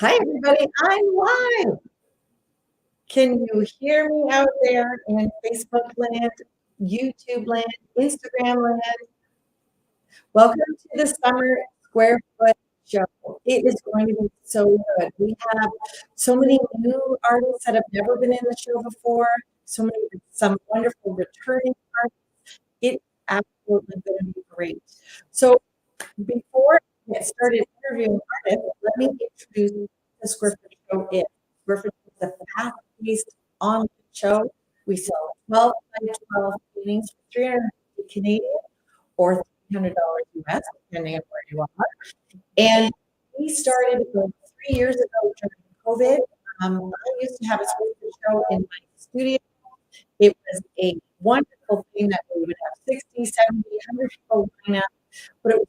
Hi, everybody. I'm live. Can you hear me out there in Facebook land, YouTube land, Instagram land? Welcome to the Summer Square Foot Show. It is going to be so good. We have so many new artists that have never been in the show before, some wonderful returning artists. It's absolutely going to be great. So before I get started interviewing artists, let me introduce the Square Foot Show is. Square Foot is a fast-paced online show. We sell 12 by 12 paintings for 350 Canadian or $300 US, depending on where you are. And we started about 3 years ago during COVID. I used to have a Square Foot show in my studio. It was a wonderful thing that we would have 60, 70, 100 people line up, but it was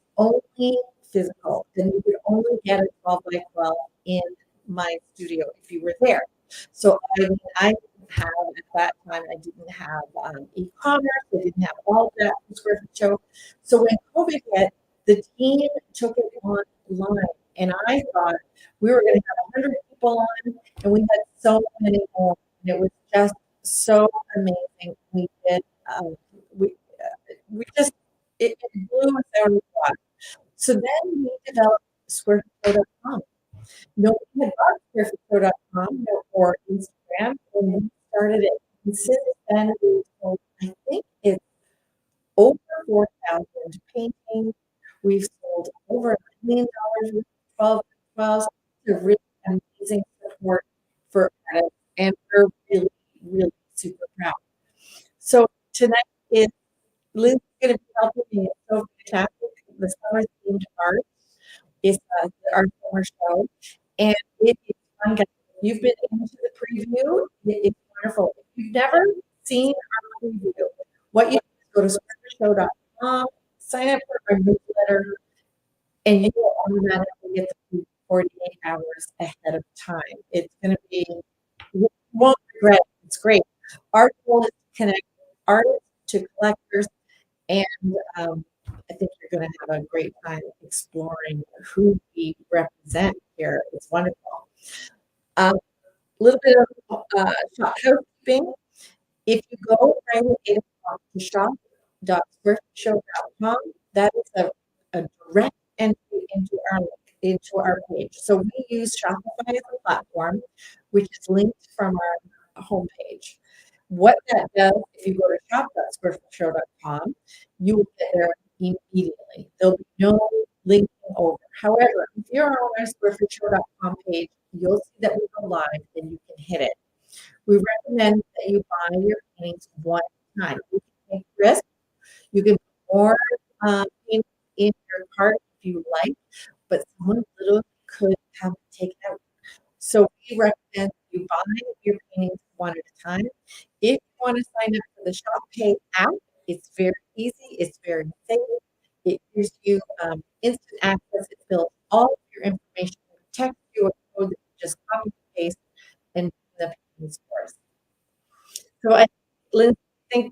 only physical. And you could only get a 12 by 12 in my studio if you were there. So I didn't have, at that time, I didn't have e-commerce. I didn't have all of that Square Foot show. So when COVID hit, the team took it online. And I thought we were going to have 100 people on, and we had so many more. And it was just so amazing. We did. We just it blew us out of the water. So then we developed squarefootshow.com. Nobody had bought squarefootshow.com or Instagram when we started it. And since then, we've sold, I think it's over 4,000 paintings. We've sold over $1 million with 12 12s. It's a really amazing support for artists, and we're really, really super proud. So tonight is Lynn's going to be helping me. It's so fantastic. The summer themed art is our summer show, and it is fun. Guys. If you've been into the preview, it's wonderful. If you've never seen our preview, what you do is go to squareshow.com, sign up for our newsletter, and you will automatically get the preview 48 hours ahead of time. It's going to be, you won't regret it. It's great. Our goal is to connect artists to collectors, and I think you're going to have a great time exploring who we represent here. It's wonderful. A little bit of housekeeping. If you go right at 8 o'clock to shop.squarefootshow.com, that is a direct entry into our page. So we use Shopify as a platform, which is linked from our homepage. What that does, if you go to shop.squarefootshow.com, you will get there immediately. There'll be no linking over. However, if you're on our squarefootshow.com page, you'll see that we go live and you can hit it. We recommend that you buy your paintings one time. You can take risks. You can put more paintings in your cart if you like, but someone literally could have it taken out. So we recommend you buy your paintings one at a time. If you want to sign up for the Shop Pay app, it's very easy. It's very safe. It gives you instant access. It fills all of your information. It texts you a code that you just copy and paste and the paintings for us. So I think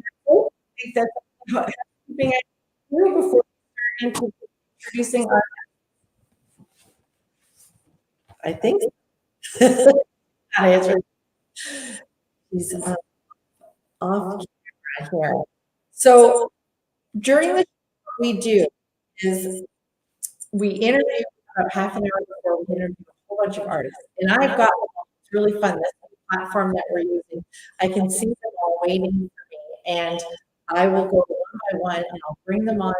that's something I do before we start introducing our. I think she's off camera here. So during the show, we do is we interview about half an hour before we interview a whole bunch of artists, and I've got it's really fun. This platform that we're using, I can see them all waiting for me, and I will go one by one, and I'll bring them on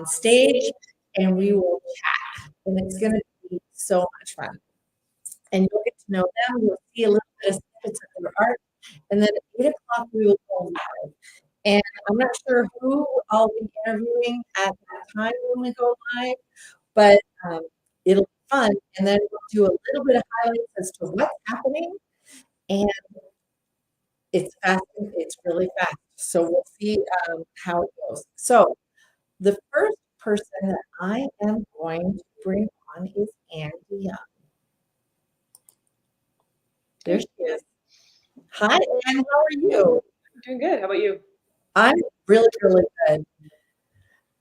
stage, and we will chat, and it's going to be so much fun. And you'll get to know them. You'll see a little bit of snippets of their art, and then at 8 o'clock we will go live. And I'm not sure who I'll be interviewing at that time when we go live, but it'll be fun. And then we'll do a little bit of highlights as to what's happening. And it's fast. It's really fast. So we'll see how it goes. So the first person that I am going to bring on is Andy Young. There she is. Hi, Anne. How are you? I'm doing good. How about you? I'm really, really good.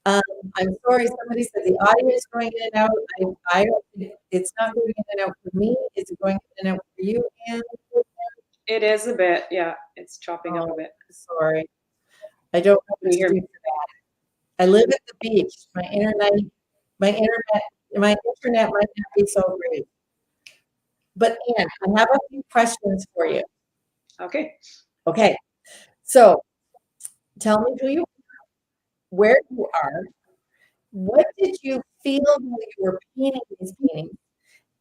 Um, I'm sorry, somebody said the audio is going in and out. I don't, it's not going in and out for me. Is it going in and out for you, Anne? It is a bit, yeah, it's chopping up a Oh, bit. sorry. I don't know Can what you to hear do me? for that. I live at the beach. My internet, my internet might not be so great. But Anne, I have a few questions for you. Okay. Okay, so tell me who you, where you are, what did you feel while you were painting these paintings,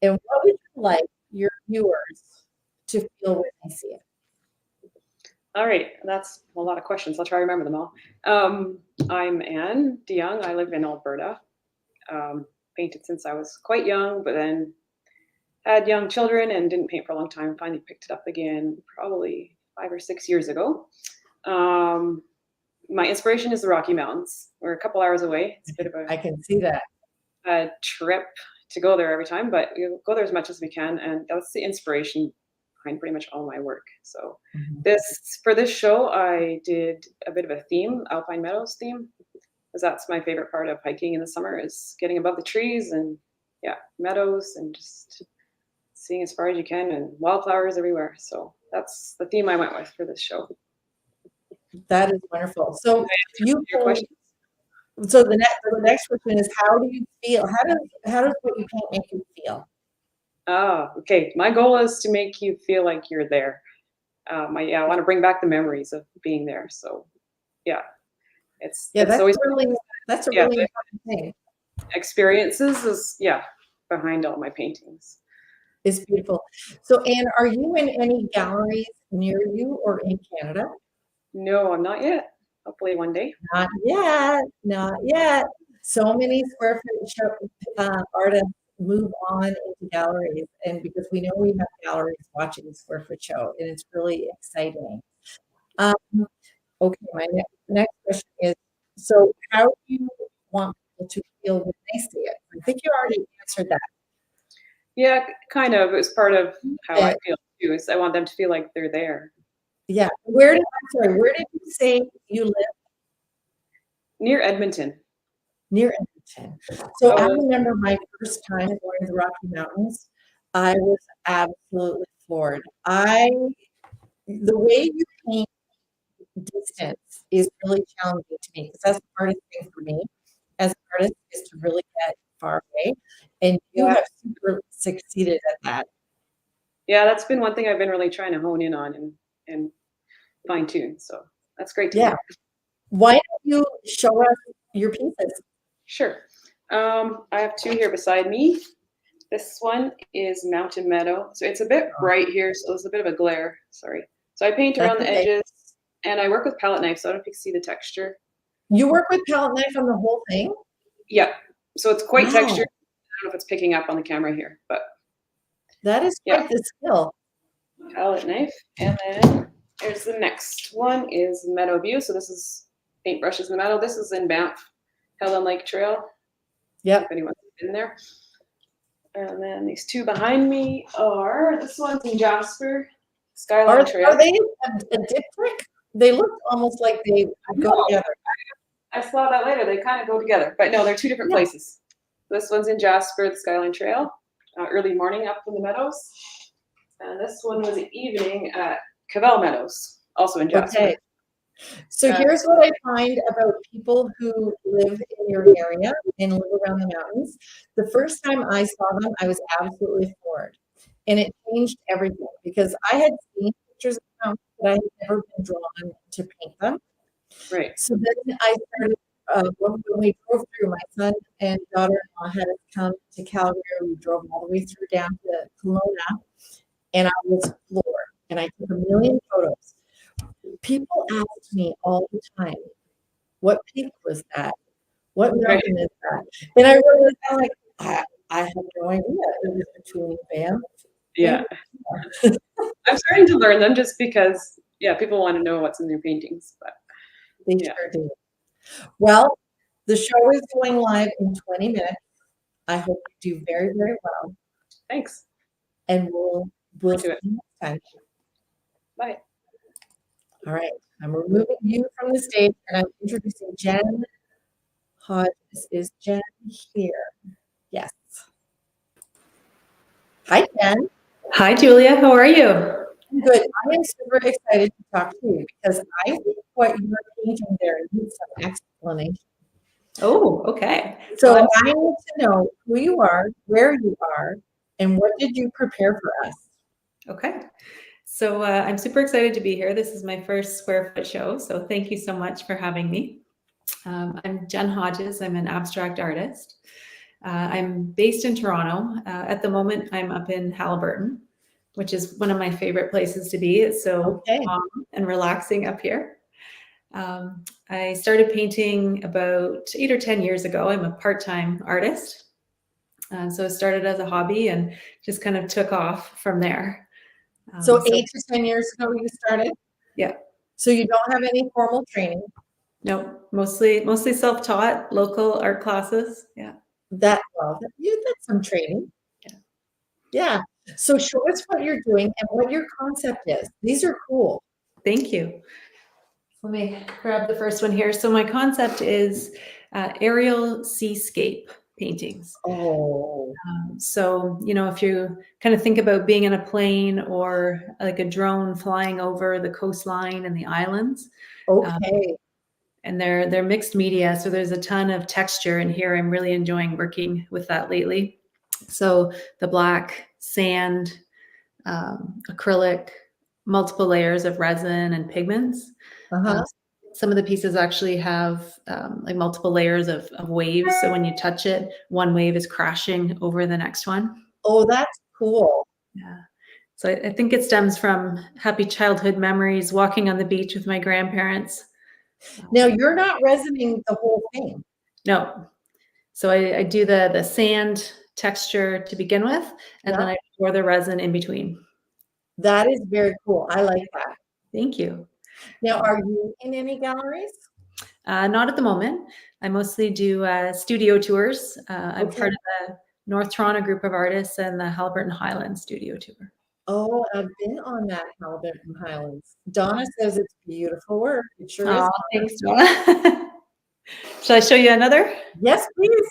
and what would you like your viewers to feel when they see it? All right. That's a lot of questions. I'll try to remember them all. Um, I'm Anne DeYoung. I live in Alberta. Painted since I was quite young, but then had young children and didn't paint for a long time. Finally picked it up again probably 5 or 6 years ago. Um, my inspiration is the Rocky Mountains. We're a couple hours away. It's a bit of I can see that. a trip to go there every time, but we go there as much as we can, and that's the inspiration behind pretty much all my work. So Mhm. this for this show, I did a bit of a theme, Alpine Meadows theme, because that's my favorite part of hiking in the summer is getting above the trees and yeah, meadows and just seeing as far as you can and wildflowers everywhere. So that's the theme I went with for this show. That is wonderful. So you Your paint, question? so the next question is how do you feel? How does what you paint make you feel? Ah, okay. My goal is to make you feel like you're there. I want to bring back the memories of being there. So yeah, it's Yeah, it's always that's a yeah, really the important thing. experiences is yeah behind all my paintings. It's beautiful. So Anne, are you in any galleries near you or in Canada? No, I'm not yet. Hopefully one day. Not yet, not yet. So many square foot artists move on into galleries, and because we know we have galleries watching the square foot show, and it's really exciting. Um, okay, my next question is, so how do you want people to feel when they see it? I think you already answered that. Yeah, kind of. It's part of how I Uh, feel too. Is I want them to feel like they're there. yeah, where did you say you live? Near Edmonton. Near Edmonton. So I I was remember my first time going to the Rocky Mountains. I was absolutely floored. The way you paint distance is really challenging to me because that's the hardest thing for me as an artist is to really get far away. And you yeah have super succeeded at that. yeah. That's been one thing I've been really trying to hone in on and fine tune. So that's great to Yeah. hear. Why don't you show us your pieces? Sure. I have two here beside me. This one is Mountain Meadow. So it's a bit Oh, bright here, so there's a bit of a glare. Sorry. So I paint that's around the okay. edges and I work with palette knife, so I don't know if you can see the texture. You work with palette knife on the whole thing? Yeah. So it's quite textured. Wow, I don't know if it's picking up on the camera here, but that is yeah, quite the skill. palette knife. And then there's the next one is Meadow View. So this is paintbrushes in the meadow. This is in Banff, Helen Lake Trail, Yep. if anyone's been there. And then these two behind me are this one's in Jasper, Are Skyline are Trail. they a diptych? They look almost like they I go know. together. I saw that later. They kind of go together, but no, they're two different Yeah. places. This one's in Jasper, the Skyline Trail, early morning up in the meadows, and this one was at evening at Cavell Meadows, also in Jasper. Okay. So Uh, here's what I find about people who live in your area and live around the mountains. The first time I saw them, I was absolutely floored. And it changed everything because I had seen pictures of the mountains, but I had never been drawn to paint them. right. So then I started, when we drove through, my son and daughter-in-law had us come to Calgary. We drove all the way through down to Kelowna, and I was floored. And I took a million photos. People asked me all the time, "What peak was that? What Right. mountain is that?" And I realized I'm like, I have no idea. It was between Banff and Yeah. I'm starting to learn them just because, yeah, people want to know what's in their paintings. But they yeah, sure do. Well, the show is going live in 20 minutes. I hope you do very, very well, thanks. and we'll Forward see to it. you next time. Bye. All right. I'm removing you from the stage, and I'm introducing Jen Hodges. Is Jen here? Yes. Hi, Jen. Hi, Julia. How are you? Good. I am super excited to talk to you because I think what you're painting there needs some explanation. Oh, okay. So Well, I need to know who you are, where you are, and what did you prepare for us? okay. So I'm super excited to be here. This is my first Square Foot show. So thank you so much for having me. I'm Jen Hodges. I'm an abstract artist. I'm based in Toronto. At the moment, I'm up in Haliburton, which is one of my favorite places to be. It's so Okay. calm and relaxing up here. I started painting about 8 or 10 years ago. I'm a part-time artist. So it started as a hobby and just kind of took off from there. So 8 to 10 years ago you started? Yeah. So you don't have any formal training? No, mostly self-taught, local art classes. Yeah. Well, you did some training. Yeah. So show us what you're doing and what your concept is. These are cool. Thank you. Let me grab the first one here. So my concept is aerial seascape paintings. Oh. So, if you kind of think about being in a plane or like a drone flying over the coastline and the islands. Okay. And they're mixed media, so there's a ton of texture in here. I'm really enjoying working with that lately. So the black, sand, acrylic, multiple layers of resin and pigments. Uh-huh. Some of the pieces actually have like multiple layers of waves. So when you touch it, one wave is crashing over the next one. Oh, that's cool. Yeah. So I think it stems from happy childhood memories, walking on the beach with my grandparents. Now you're not resining the whole thing. No. So I do the sand texture to begin with, and then I pour the resin in between. That is very cool. I like that. Thank you. Now, are you in any galleries? Not at the moment. I mostly do studio tours. I'm Okay. part of the North Toronto group of artists and the Haliburton Highlands studio tour. Oh, I've been on that Haliburton Highlands. Donna says it's beautiful work. It sure is. Oh, thanks, Donna. Shall I show you another? Yes, please.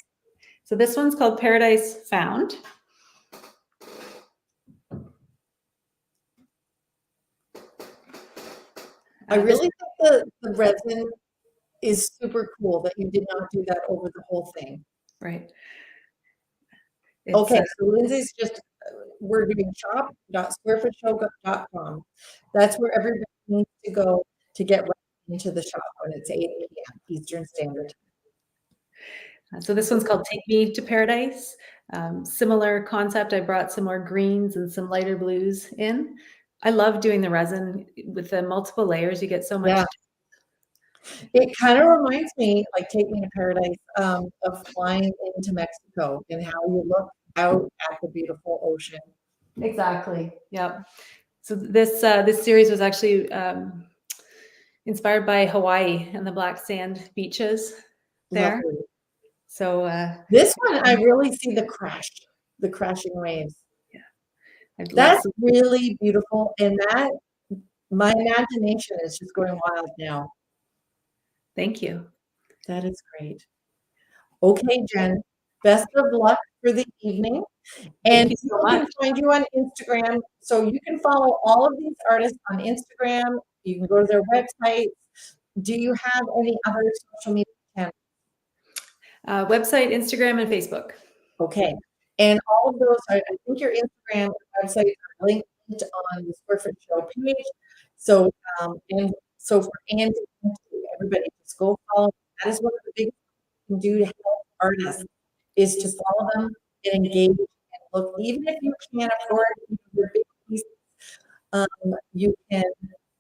So this one's called Paradise Found. I really think the resin is super cool that you did not do that over the whole thing. Right. Okay, so Lindsay's just, we're doing shop.squarefootshow.com. That's where everybody needs to go to get right into the shop when it's 8 a.m. Eastern Standard Time. So this one's called Take Me to Paradise. Similar concept. I brought some more greens and some lighter blues in. I love doing the resin with the multiple layers. You get so much. Yeah. It kind of reminds me, like Take Me to Paradise, of flying into Mexico and how you look out at the beautiful ocean. Exactly. Yep. So this series was actually inspired by Hawaii and the black sand beaches there. Lovely. So this one, I really see the crashing waves. Yeah, that's really beautiful, and that my imagination is just going wild now. Thank you. That is great. Okay, Jen, best of luck for the evening. And people can find you on Instagram. So you can follow all of these artists on Instagram. You can go to their websites. Do you have any other social media channels? Website, Instagram, and Facebook. Okay. And all of those, I think your Instagram website are linked on the Square Foot Show page. So, and so for Andy, everybody just go follow. That is what the biggest thing you can do to help artists is to follow them and engage and look. Even if you can't afford your big pieces, you can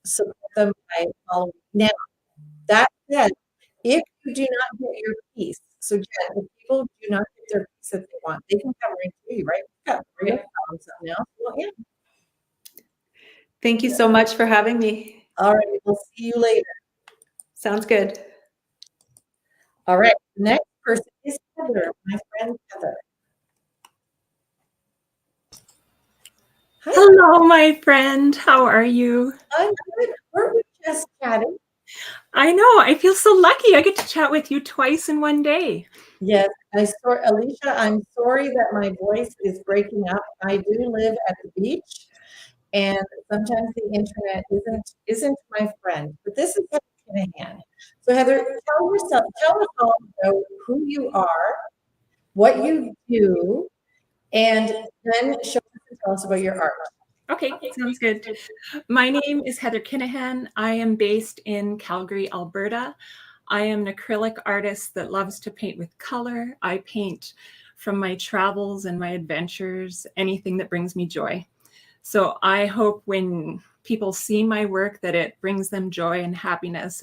support them by following. Now, that said, if you do not get your piece, so Jen, if people do not get their piece that they want, they can come right to you, right? Yeah, we're going to tell them something else. Well, yeah. Thank you so much for having me. All right, we'll see you later. Sounds good. All right, next person is Heather, my friend Heather. Hi. Hello, my friend. How are you? I'm good. We're just chatting. I know. I feel so lucky. I get to chat with you twice in one day. Yes, Alicia, I'm sorry that my voice is breaking up. I do live at the beach, and sometimes the internet isn't my friend. But this is Heather Kenahan. So Heather, tell us all about who you are, what you do, and then show us and tell us about your art. Okay, sounds good. My name is Heather Kenahan. I am based in Calgary, Alberta. I am an acrylic artist that loves to paint with color. I paint from my travels and my adventures, anything that brings me joy. So I hope when people see my work that it brings them joy and happiness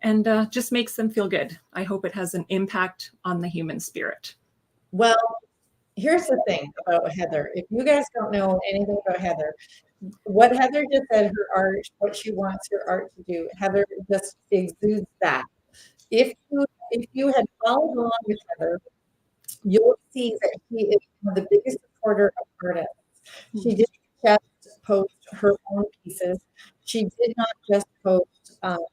and just makes them feel good. I hope it has an impact on the human spirit. Well, here's the thing about Heather. If you guys don't know anything about Heather, what Heather just said, her art, what she wants her art to do, Heather just exudes that. If you had followed along with Heather, you'll see that she is one of the biggest supporter of artists. She didn't just post her own pieces. She did not just post, all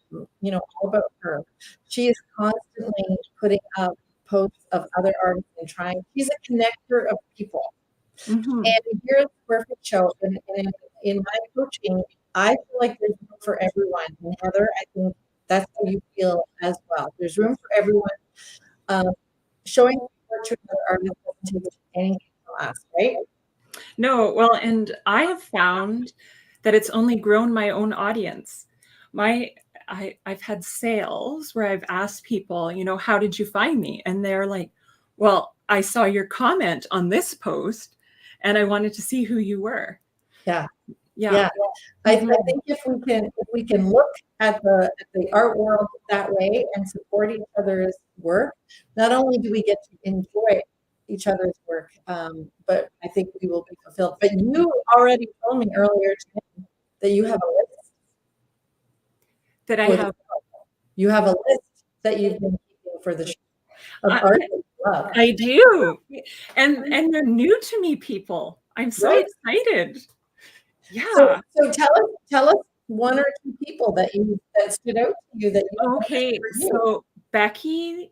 about her. She is constantly putting up posts of other artists and trying. She's a connector of people. Mm-hmm. And here's the perfect show. And in my coaching, I feel like there's room for everyone. And Heather, I think that's how you feel as well. There's room for everyone. Showing support to another artist doesn't take anything from us, right? No, well, and I have found that it's only grown my own audience. I've had sales where I've asked people, how did you find me? And they're like, well, I saw your comment on this post and I wanted to see who you were. Yeah. Yeah. I think if we can look at the art world that way and support each other's work, not only do we get to enjoy each other's work, but I think we will be fulfilled. But you already told me earlier today that you have a list. That I have. You have a list that you've been keeping for the show of art that you love. I do, and they're new to me, people. I'm so excited. Yeah. So tell us one or two people that stood out to you that you. Okay, so Becky,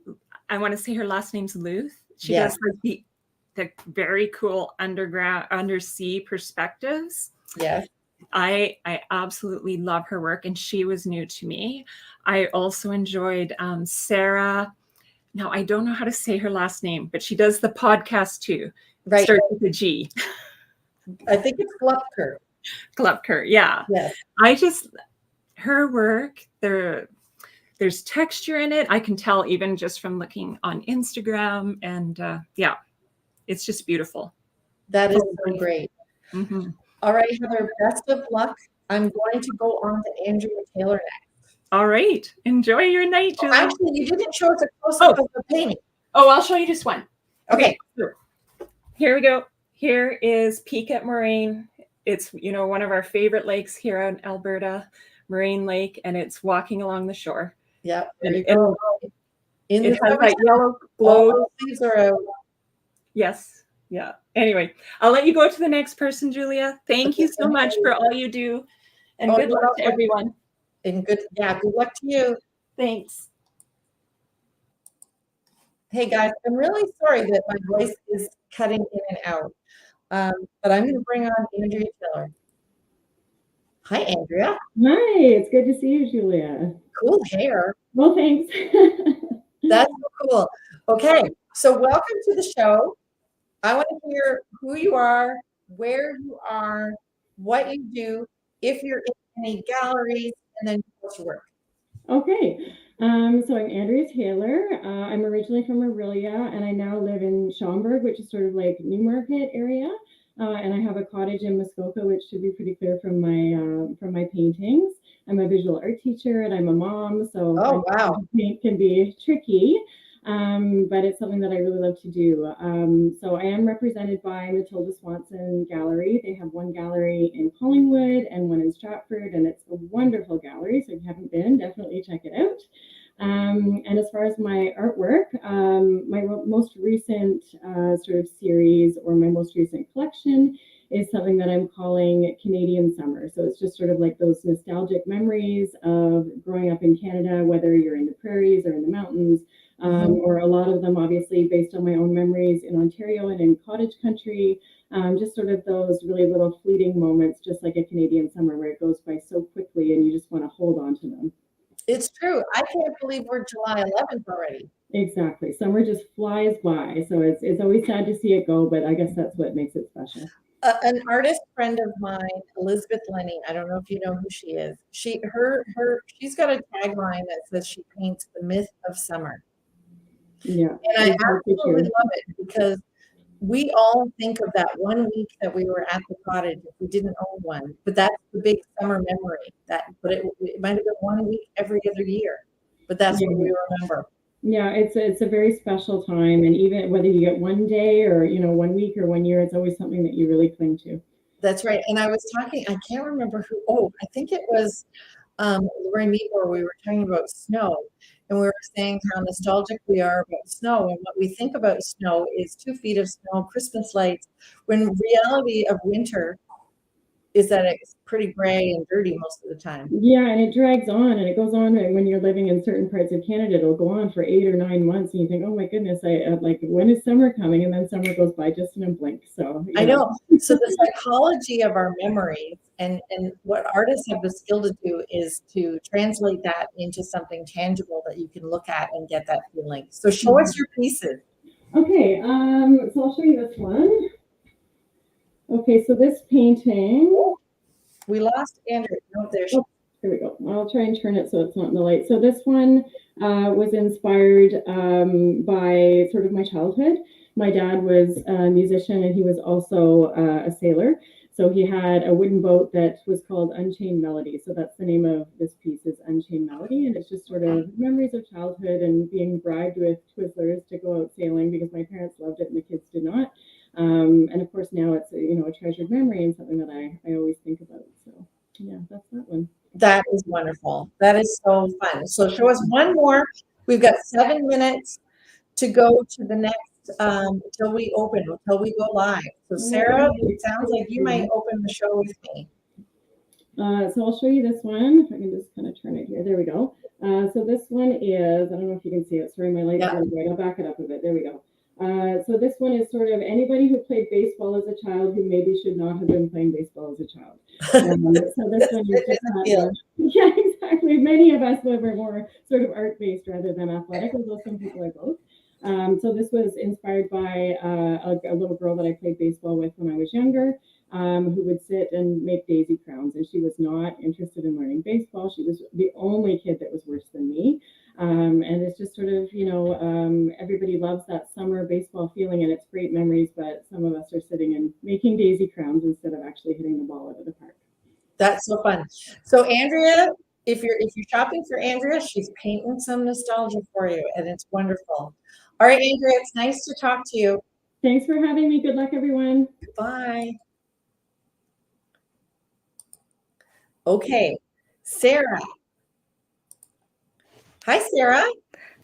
I want to say her last name's Luth. She does like the very cool undersea perspectives. Yes. I absolutely love her work, and she was new to me. I also enjoyed Sarah. Now I don't know how to say her last name, but she does the podcast too. Right. Starts with a G. I think it's Glupker. Glupker, yeah. Yes. Her work, there's texture in it. I can tell even just from looking on Instagram, and it's just beautiful. That is so great. Mm-hmm. All right, Heather, best of luck. I'm going to go on to Andrea Taylor next. All right. Enjoy your night, Julie. Actually, you didn't show us a close-up of the painting. Oh, I'll show you just one. Okay. Here we go. Here is Peak at Moraine. It's, one of our favorite lakes here in Alberta, Moraine Lake, and it's walking along the shore. Yeah. It has that yellow glow. All those leaves are out. Yes. Yeah. Anyway, I'll let you go to the next person, Julia. Thank you so much for all you do. And good luck to everyone. And good luck to you. Thanks. Hey guys, I'm really sorry that my voice is cutting in and out. But I'm going to bring on Andrea Taylor. Hi, Andrea. Hi, it's good to see you, Julia. Cool hair. Well, thanks. That's so cool. Okay, so welcome to the show. I want to hear who you are, where you are, what you do, if you're in any galleries, and then what's your work. Okay, so I'm Andrea Taylor. I'm originally from Aurelia, and I now live in Schaumburg, which is sort of like Newmarket area. And I have a cottage in Muskoka, which should be pretty clear from my paintings. I'm a visual art teacher, and I'm a mom, so paint can be tricky. But it's something that I really love to do. So I am represented by Matilda Swanson Gallery. They have one gallery in Collingwood and one in Stratford, and it's a wonderful gallery. So if you haven't been, definitely check it out. And as far as my artwork, my most recent sort of series or my most recent collection is something that I'm calling Canadian summer. So it's just sort of like those nostalgic memories of growing up in Canada, whether you're in the prairies or in the mountains, or a lot of them obviously based on my own memories in Ontario and in cottage country. Just sort of those really little fleeting moments, just like a Canadian summer where it goes by so quickly and you just want to hold on to them. It's true. I can't believe we're July 11th already. Exactly. Summer just flies by. So it's always sad to see it go, but I guess that's what makes it special. An artist friend of mine, Elizabeth Lenny, I don't know if you know who she is. She's got a tagline that says she paints the myth of summer. Yeah. And I absolutely love it because we all think of that one week that we were at the cottage if we didn't own one, but that's the big summer memory. But it might have been 1 week every other year, but that's what we remember. Yeah, it's a very special time, and even whether you get one day or 1 week or 1 year, it's always something that you really cling to. That's right. And I was talking, I can't remember who. Oh, I think it was Lori Meadmore. We were talking about snow, and we were saying how nostalgic we are about snow, and what we think about snow is 2 feet of snow, Christmas lights. When reality of winter is that it's pretty gray and dirty most of the time. Yeah, and it drags on, and it goes on when you're living in certain parts of Canada. It'll go on for 8 or 9 months, and you think, "Oh my goodness, I like when is summer coming?" And then summer goes by just in a blink. So I know. So the psychology of our memories and what artists have the skill to do is to translate that into something tangible that you can look at and get that feeling. So show us your pieces. Okay, so I'll show you this one. Okay, so this painting. We lost Andrea. No, there she. Oh, here we go. I'll try and turn it so it's not in the light. So this one was inspired by sort of my childhood. My dad was a musician and he was also a sailor. So he had a wooden boat that was called Unchained Melody. So that's the name of this piece, is Unchained Melody. And it's just sort of memories of childhood and being bribed with Twizzlers to go out sailing because my parents loved it and the kids did not. And of course now it's a treasured memory and something that I always think about. So yeah, that's that one. That is wonderful. That is so fun. So show us one more. We've got 7 minutes to go to the next till we go live. So Sarah, it sounds like you might open the show with me. So I'll show you this one. If I can just kind of turn it here. There we go. So this one is, I don't know if you can see it. Sorry, my light's really bright. I'll back it up a bit. There we go. So this one is sort of anybody who played baseball as a child who maybe should not have been playing baseball as a child. So this one is just yeah, exactly. Many of us were more sort of art-based rather than athletic, although some people are both. So this was inspired by a little girl that I played baseball with when I was younger, who would sit and make daisy crowns, and she was not interested in learning baseball. She was the only kid that was worse than me. And it's just sort of, everybody loves that summer baseball feeling and it's great memories, but some of us are sitting and making daisy crowns instead of actually hitting the ball out of the park. That's so fun. So Andrea, if you're shopping for Andrea, she's painting some nostalgia for you and it's wonderful. All right, Andrea, it's nice to talk to you. Thanks for having me. Good luck, everyone. Bye. Okay, Sarah. Hi, Sarah.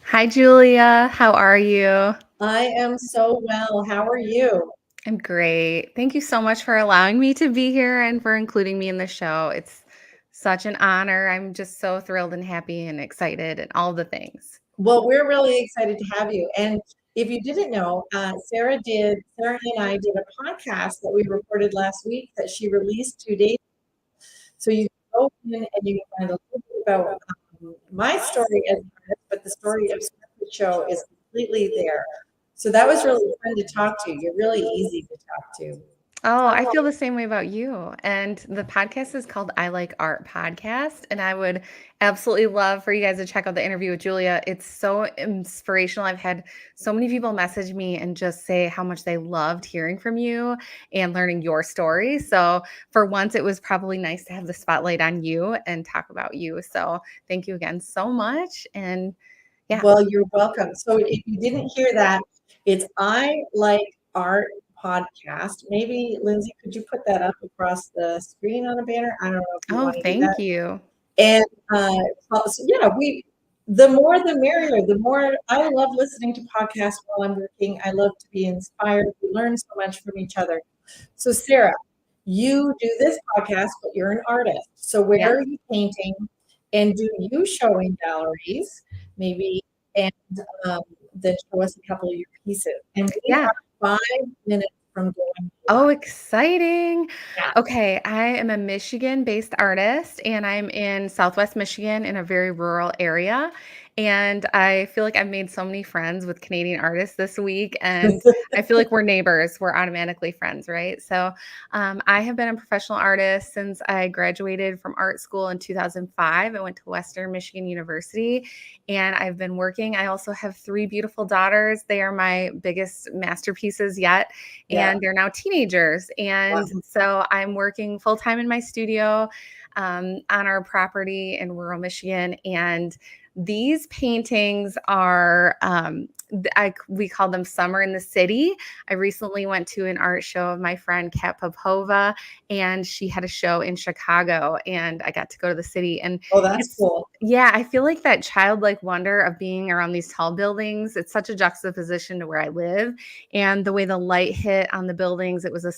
Hi, Julia. How are you? I am so well. How are you? I'm great. Thank you so much for allowing me to be here and for including me in the show. It's such an honor. I'm just so thrilled and happy and excited and all the things. Well, we're really excited to have you. And if you didn't know, Sarah and I did a podcast that we recorded last week that she released 2 days ago. So you can go in and you can find a little bit about my story as an artist, but the story of the show is completely there. So that was really fun to talk to. You're really easy to talk to. Oh, I feel the same way about you. And the podcast is called I Like Art Podcast. And I would absolutely love for you guys to check out the interview with Julia. It's so inspirational. I've had so many people message me and just say how much they loved hearing from you and learning your story. So for once, it was probably nice to have the spotlight on you and talk about you. So thank you again so much. And yeah. Well, you're welcome. So if you didn't hear that, it's I Like Art Podcast. Maybe Lindsay, could you put that up across the screen on a banner? I don't know if you want to do that. Thank you. And so yeah, the more the merrier. The more I love listening to podcasts while I'm working. I love to be inspired. We learn so much from each other. So Sarah, you do this podcast, but you're an artist. So where Yeah. are you painting? And do you show in galleries, maybe, and then show us a couple of your pieces? And we Yeah. are 5 minutes from going Oh, live. exciting. Yeah. Okay, I am a Michigan-based artist and I'm in Southwest Michigan in a very rural area. And I feel like I've made so many friends with Canadian artists this week. And I feel like we're neighbors. We're automatically friends, right? So I have been a professional artist since I graduated from art school in 2005. I went to Western Michigan University and I've been working. I also have 3 beautiful daughters. They are my biggest masterpieces yet. Yeah. And they're now teenagers. And Wow. so I'm working full time in my studio on our property in rural Michigan. And these paintings are, we call them Summer in the City. I recently went to an art show of my friend Kat Popova, and she had a show in Chicago, and I got to go to the city. And Oh, that's cool. yeah, I feel like that childlike wonder of being around these tall buildings, it's such a juxtaposition to where I live. And the way the light hit on the buildings, it was a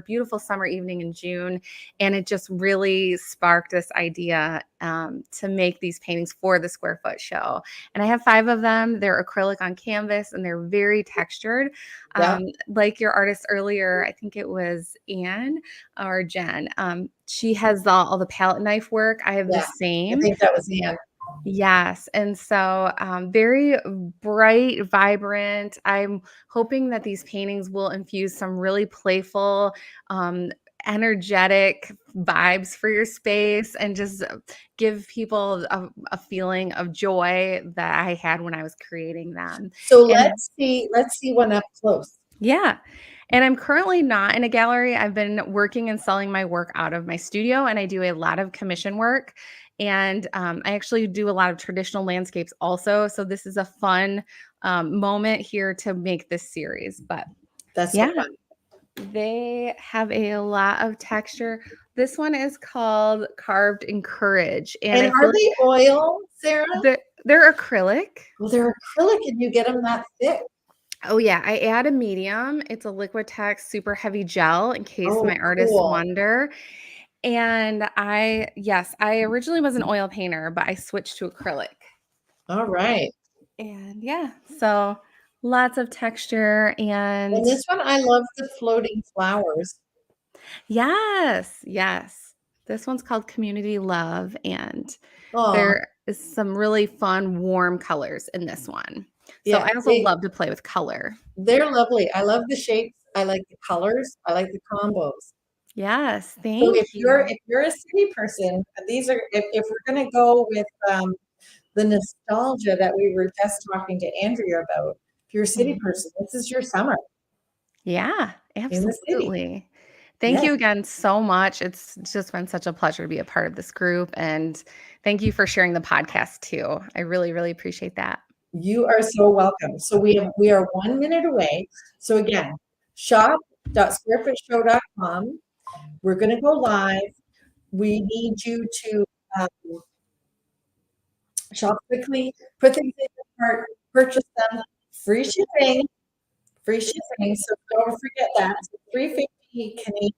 beautiful summer evening in June. And it just really sparked this idea to make these paintings for the Square Foot Show. And I have 5 of them. They're acrylic on canvas and they're very textured. Yeah. Like your artist earlier, I think it was Anne or Jen. She has all the palette knife work. I have the I same. think that was Anne. Yes. And so very bright, vibrant. I'm hoping that these paintings will infuse some really playful, energetic vibes for your space and just give people a feeling of joy that I had when I was creating them. So And let's see one up close. yeah. And I'm currently not in a gallery. I've been working and selling my work out of my studio, and I do a lot of commission work. And I actually do a lot of traditional landscapes also. So this is a fun moment here to make this series. But That's so yeah, fun. they have a lot of texture. This one is called Carved in Courage. And I And feel are they oil, Sarah? they're acrylic. Well, they're acrylic and you get them that thick. Oh yeah, I add a medium. It's a Liquitex super heavy gel in case Oh, my artists cool. wonder. And I originally was an oil painter, but I switched to acrylic. All right. And yeah, so lots of texture and And this one, I love the floating flowers. yes. This one's called Community Love and Oh, there is some really fun warm colors in this one. So yeah. I also love to play with color. They're lovely. I love the shapes. I like the colors. I like the combos. Yes, So thank if you. you're a city person, these are if we're gonna go with the nostalgia that we were just talking to Andrea about, if you're a city Mhm. person, this is your summer Yeah, in the city. absolutely. Thank Yes, you again so much. It's just been such a pleasure to be a part of this group. And thank you for sharing the podcast too. I really, really appreciate that. you are so welcome. So we are 1 minute away. So again, shop.squarefootshow.com. We're gonna go live. We need you to um, shop quickly, put things in your cart, purchase them, free shipping. Free shipping, so don't forget that. So $350 Canadian,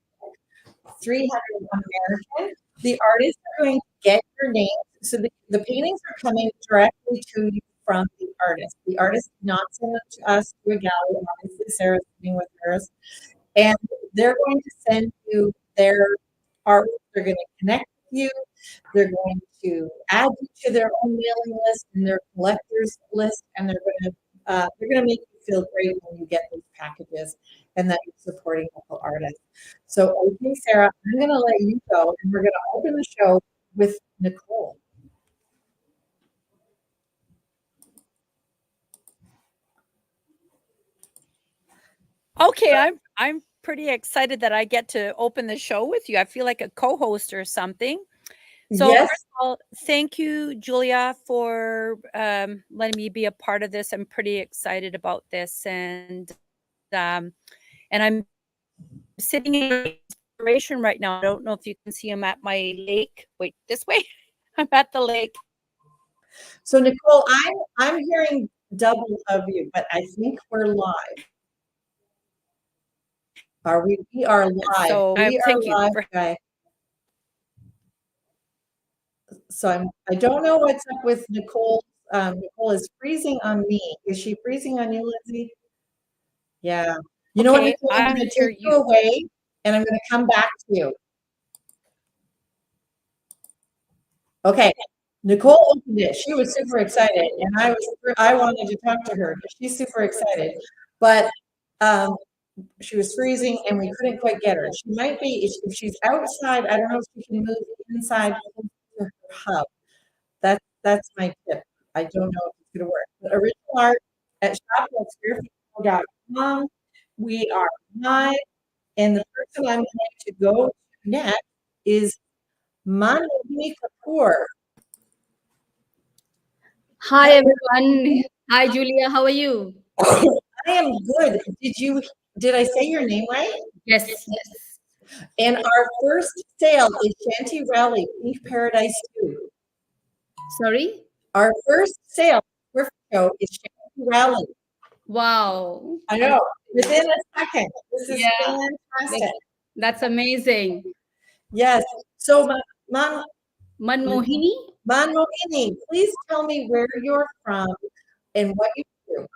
300 American. The artists are going to get your name. So the paintings are coming directly to you from the artist. The artist did not send them to us to a gallery. Obviously, Sarah's sitting with hers. And they're going to send you their art. They're going to connect with you. They're going to add you to their own mailing list and their collectors list, and they're going to make you feel great when you get those packages and that you're supporting local artists. So, okay, Sarah, I'm going to let you go, and we're going to open the show with Nicole. Okay, I'm pretty excited that I get to open the show with you. I feel like a co-host or something. So Yes. first of all, thank you, Julia, for letting me be a part of this. I'm pretty excited about this, and I'm sitting in inspiration right now. I don't know if you can see I'm at my lake. Wait, this way. I'm at the lake. So, Nicole, I'm hearing double of you, but I think we're live. Are we? We are live. So We are thank you live, for guys. So I don't know what's up with Nicole. Nicole is freezing on me. Is she freezing on you, Lindsay? Yeah. You know what, Okay, Nicole? I'm I'm going to here. take you away, and I'm going to come back to you. Okay. Nicole opened it. She was super excited, and I wanted to talk to her because she's super excited, but she was freezing and we couldn't quite get her. She might be if she's outside. I don't know if she can move inside to her hub. That's my tip. I don't know if it's going to work. But original art at shop.squarepeople.com. We are live, and the person I'm going to go to next is Manini Kapoor. Hi everyone. Hi Julia, how are you? I am good. Did I say your name right? Yes. And our first sale is Shanty Rally Pink Paradise 2. Sorry? Our first sale show is Shanty Rally. Wow. I know. Within a second. This is Yeah. fantastic. That's amazing. Yes. So Manmohini? Manini, please tell me where you're from and what you do.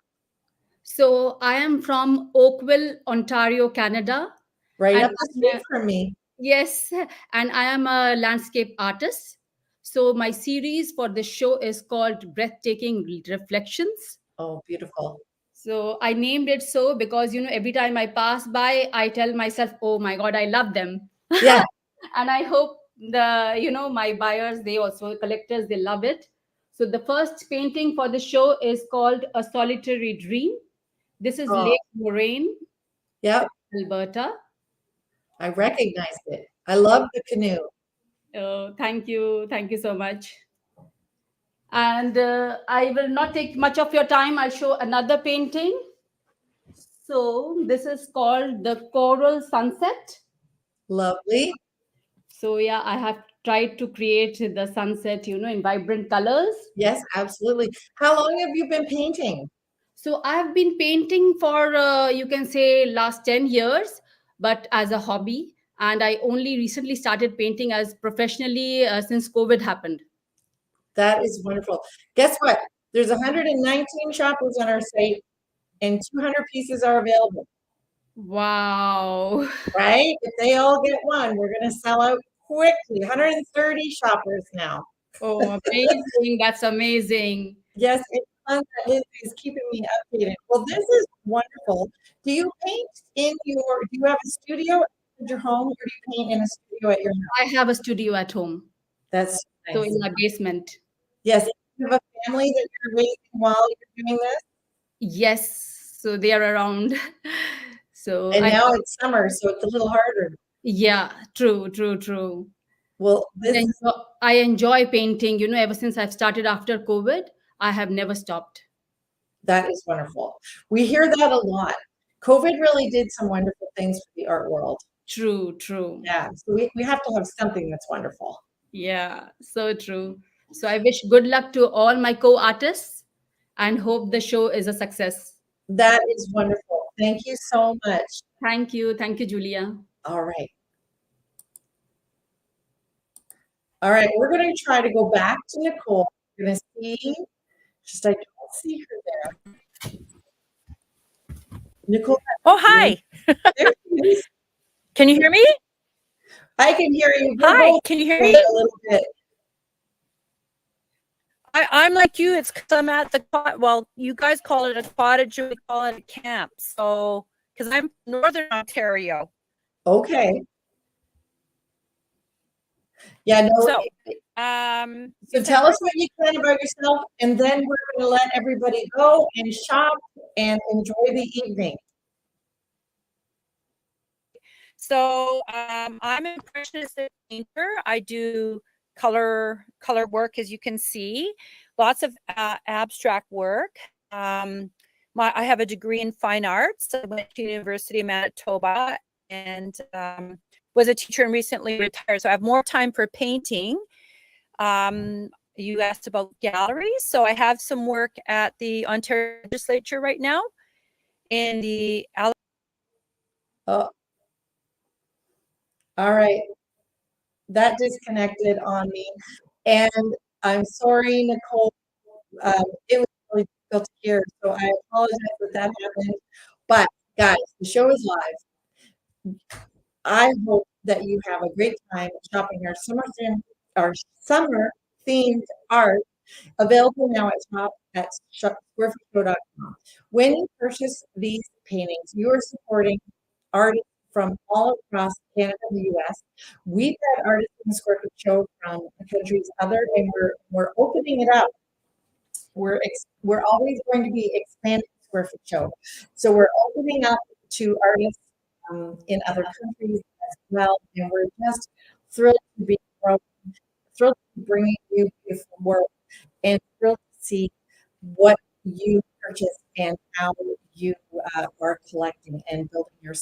So I am from Oakville, Ontario, Canada. Right And up the street from me. yes, and I am a landscape artist. So my series for the show is called Breathtaking Reflections. Oh, beautiful. So I named it so because, every time I pass by, I tell myself, oh my God, I love them. Yeah. And I hope my buyers, they also collectors, they love it. So the first painting for the show is called A Solitary Dream. This is Lake Moraine, Yep. Alberta. I recognized it. I love the canoe. Oh, thank you. Thank you so much. And I will not take much of your time. I'll show another painting. So this is called The Coral Sunset. Lovely. So yeah, I have tried to create the sunset, in vibrant colors. Yes, absolutely. How long have you been painting? So I have been painting for, you can say, last 10 years, but as a hobby. And I only recently started painting as professionally since COVID happened. That is wonderful. Guess what? There's 119 shoppers on our site and 200 pieces are available. Wow. Right? If they all get one, we're going to sell out quickly. 130 shoppers now. Oh, amazing. That's amazing. Yes, it's fun that Lindsay is keeping me updated. Well, this is wonderful. Do you have a studio at your home or do you paint in a studio at your house? I have a studio at home. That's So nice. in my basement. Yes. You have a family that you're raising while you're doing this? Yes. So they are around. So And now it's summer, so it's a little harder. yeah, true. Well, I enjoy painting, ever since I've started after COVID, I have never stopped. That is wonderful. We hear that a lot. COVID really did some wonderful things for the art world. True. Yeah, so we have to have something that's wonderful. Yeah, so true. So I wish good luck to all my co-artists and hope the show is a success. That is wonderful. Thank you so much. Thank you, Julia. All right. All right, we're going to try to go back to Nicole. We're going to see, I don't see her there. Nicole. Oh, hi. There she is. Can you hear me? I can hear you. Hi, can you hear me? A little bit. I'm like you. It's because I'm at you guys call it a cottage, we call it a camp. So, because I'm Northern Ontario. Okay. Yeah, no. So tell us what you can about yourself, and then we're going to let everybody go and shop and enjoy the evening. So I'm an impressionist painter. I do color work, as you can see, lots of abstract work. I have a degree in fine arts. I went to University of Manitoba and was a teacher and recently retired. So I have more time for painting. You asked about galleries. So I have some work at the Ontario Legislature right now in the All right. That disconnected on me. And I'm sorry, Nicole. It was really difficult to hear, so I apologize that that happened. But guys, the show is live. I hope that you have a great time shopping our summer themed art, available now at shop at squarefeetshow.com. When you purchase these paintings, you are supporting artists from all across Canada and the US. We've had artists in the Square Foot Show from countries other, and we're opening it up. We're always going to be expanding Square Foot Show, so we're opening up to artists in other countries as well, and we're just thrilled to be thrilled to be bringing you beautiful work, and thrilled to see what you purchase and how you are collecting and building your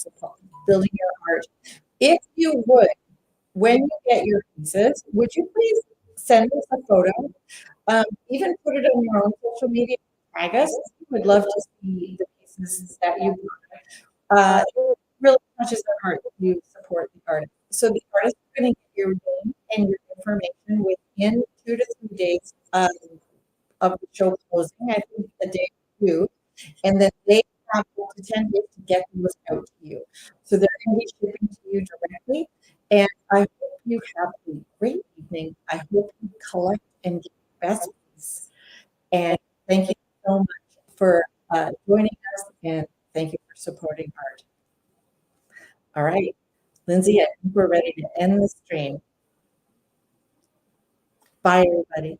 art. If you would, when you get your pieces, would you please send us a photo? Even put it on your own social media. Tag us. We would love to see the pieces that you bought. It really touches our heart that you support the artist. So the artist is going to get your name and your information within 2 to 3 days of the show closing. I think the day two, and then they have up to 10 days to get those out to you. So they're going to be shipping to you directly. And I hope you have a great evening. I hope you collect and get the best piece. And thank you so much for joining us, and thank you for supporting art. All right, Lindsay, I think we're ready to end the stream. Bye, everybody.